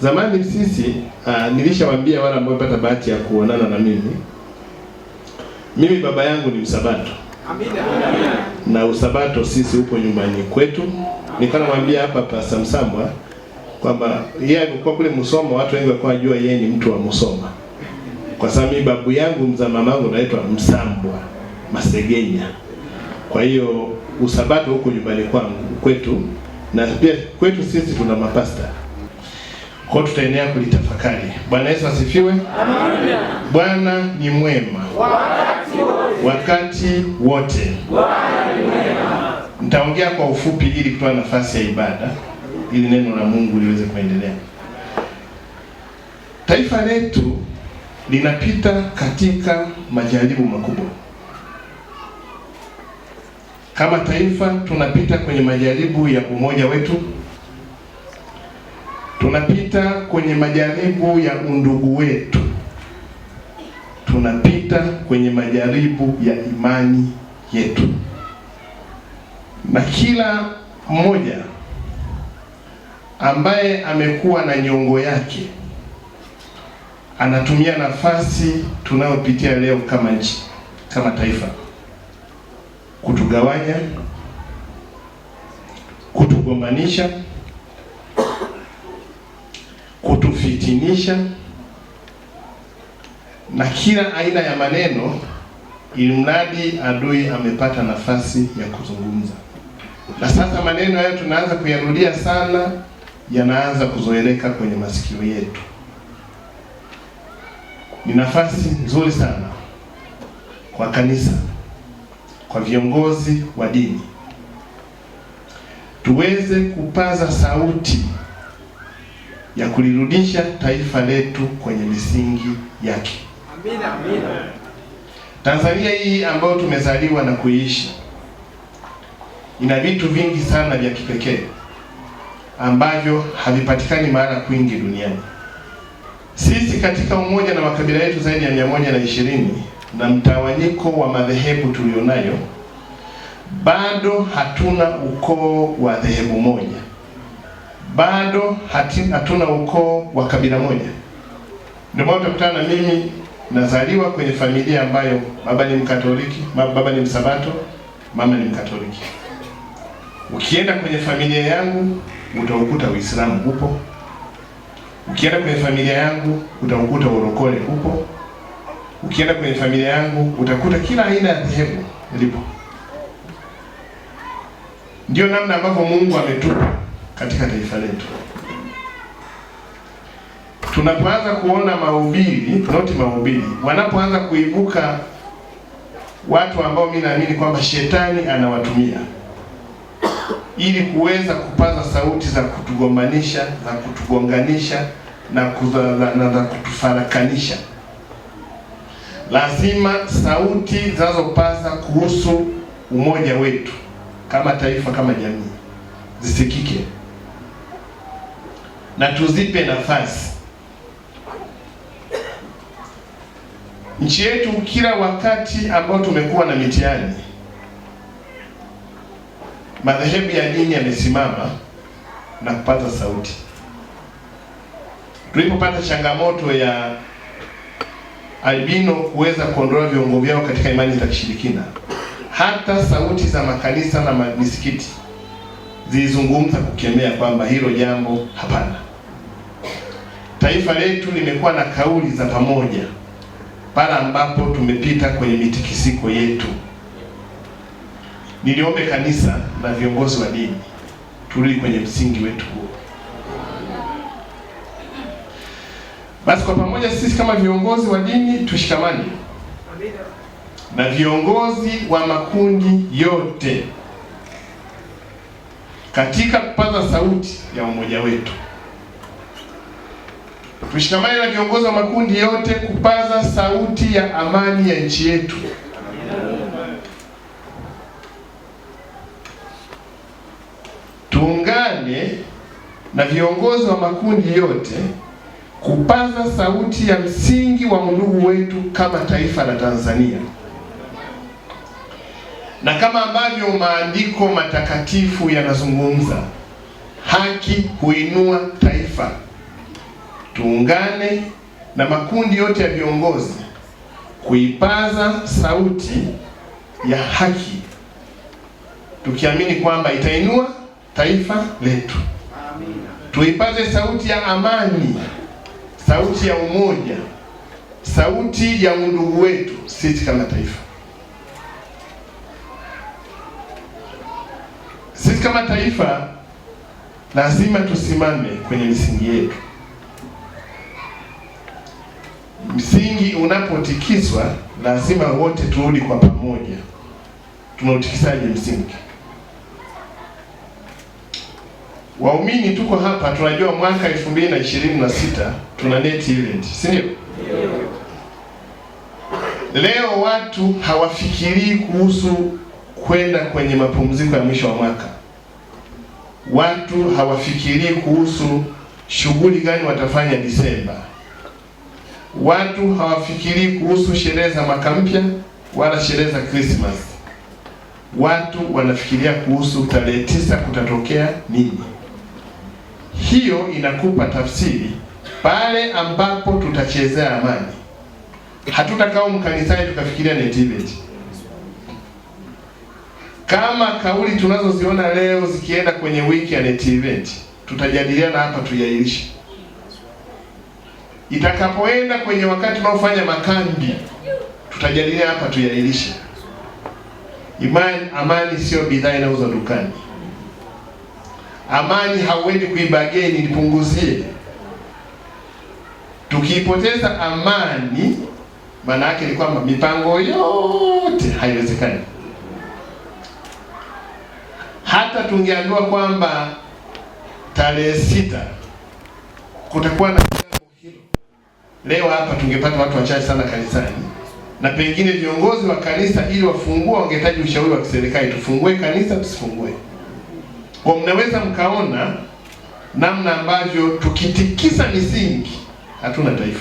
Zamani sisi nilishawaambia wale ambao wamepata bahati ya kuonana na mimi baba yangu ni Msabato. Amina. Na usabato sisi huko nyumbani kwetu. Nikamwambia hapa Pastor Msambwa kwamba yeye alikuwa kule Musoma, watu wengi walikuwa wanajua yeye ni mtu wa Musoma. Kwa sababu mimi babu yangu mzaa mamangu anaitwa Msambwa Masegenya. Kwa hiyo usabato huko nyumbani kwangu kwetu, na pia kwetu sisi tuna mapasta. Kwa tutaendelea kulitafakari. Bwana Yesu asifiwe. Amina. Bwana ni mwema wakati wote. Bwana ni mwema. Nitaongea kwa ufupi ili kutoa nafasi ya ibada ili neno la Mungu liweze kuendelea. Taifa letu linapita katika majaribu makubwa. Kama taifa tunapita kwenye majaribu ya umoja wetu. Tunapita kwenye majaribu ya undugu wetu. Tunapita kwenye majaribu ya imani yetu. Na kila mmoja ambaye amekuwa na nyongo yake anatumia nafasi tunayopitia leo kama nchi, kama taifa, kutugawanya, kutugombanisha, kutufitinisha na kila aina ya maneno, ili mradi adui amepata nafasi ya kuzungumza. Na sasa maneno hayo tunaanza kuyarudia sana, yanaanza kuzoeleka kwenye masikio yetu. Ni nafasi nzuri sana kwa kanisa, kwa viongozi wa dini, tuweze kupaza sauti ya kulirudisha taifa letu kwenye misingi yake. Amina, amina. Tanzania hii ambayo tumezaliwa na kuishi ina vitu vingi sana vya kipekee ambavyo havipatikani mahali kwingi duniani. Sisi katika umoja na makabila yetu zaidi ya 120 na mtawanyiko wa madhehebu tulionayo, bado hatuna ukoo wa dhehebu moja. Bado hatuna ukoo wa kabila moja. Ndio maana utakutana na mimi nazaliwa kwenye familia ambayo baba ni Mkatoliki, baba ni Msabato, mama ni Mkatoliki. Ukienda kwenye familia yangu utakuta Uislamu upo. Ukienda kwenye familia yangu utakuta urokole upo. Ukienda kwenye familia yangu utakuta kila aina ya dhehebu lipo. Ndio namna ambavyo Mungu ametupa katika taifa letu. Tunapoanza kuona mahubiri, wanapoanza kuibuka watu ambao mimi naamini kwamba shetani anawatumia ili kuweza kupaza sauti za kutugombanisha, za kutugonganisha na za kutufarakanisha, lazima sauti zinazopaza kuhusu umoja wetu kama taifa, kama jamii, zisikike na tuzipe nafasi. Nchi yetu kila wakati ambao tumekuwa na mitihani, madhehebu ya dini yamesimama na kupata sauti. Tulipopata changamoto ya albino kuweza kuondoa viongo vyao katika imani za kishirikina, hata sauti za makanisa na misikiti zilizungumza kukemea kwamba hilo jambo hapana. Taifa letu limekuwa na kauli za pamoja pale ambapo tumepita kwenye mitikisiko yetu. Niliombe kanisa na viongozi wa dini turudi kwenye msingi wetu huo. Basi kwa pamoja sisi kama viongozi wa dini tushikamane na viongozi wa makundi yote katika kupaza sauti ya umoja wetu. Tushikamane na viongozi wa makundi yote kupaza sauti ya amani ya nchi yetu. Tuungane na viongozi wa makundi yote kupaza sauti ya msingi wa undugu wetu kama taifa la Tanzania. Na kama ambavyo maandiko matakatifu yanazungumza, haki huinua taifa. tuungane na makundi yote ya viongozi kuipaza sauti ya haki, tukiamini kwamba itainua taifa letu. Tuipaze sauti ya amani, sauti ya umoja, sauti ya undugu wetu sisi kama taifa. Sisi kama taifa lazima tusimame kwenye misingi yetu. Msingi unapotikiswa lazima wote turudi kwa pamoja. Tunautikisaje msingi? Waumini tuko hapa, tunajua mwaka 2026 tuna net event, si ndio? Leo watu hawafikirii kuhusu kwenda kwenye mapumziko ya mwisho wa mwaka. Watu hawafikirii kuhusu shughuli gani watafanya Disemba. Watu hawafikirii kuhusu sherehe za mwaka mpya wala sherehe za Christmas. Watu wanafikiria kuhusu tarehe 9 kutatokea nini. Hiyo inakupa tafsiri pale ambapo tutachezea amani. Hatutakaa mkanisani tukafikiria net event. Kama kauli tunazoziona leo zikienda kwenye wiki ya net event, tutajadiliana hapa tuyairishe. Itakapoenda kwenye wakati tunaofanya makambi, tutajadiliana hapa tuyairishe. Amani sio bidhaa inauzwa dukani. Amani hauendi kuibageni nipunguzie. Tukiipoteza amani, maana yake ni kwamba mipango yote haiwezekani. Hata tungeambiwa kwamba tarehe 6 kutakuwa na jambo hilo, leo hapa tungepata watu wachache sana kanisani, na pengine viongozi wa kanisa ili wafungue wangehitaji ushauri wa kiserikali, tufungue kanisa tusifungue. Kwa mnaweza mkaona namna ambavyo tukitikisa misingi hatuna taifa.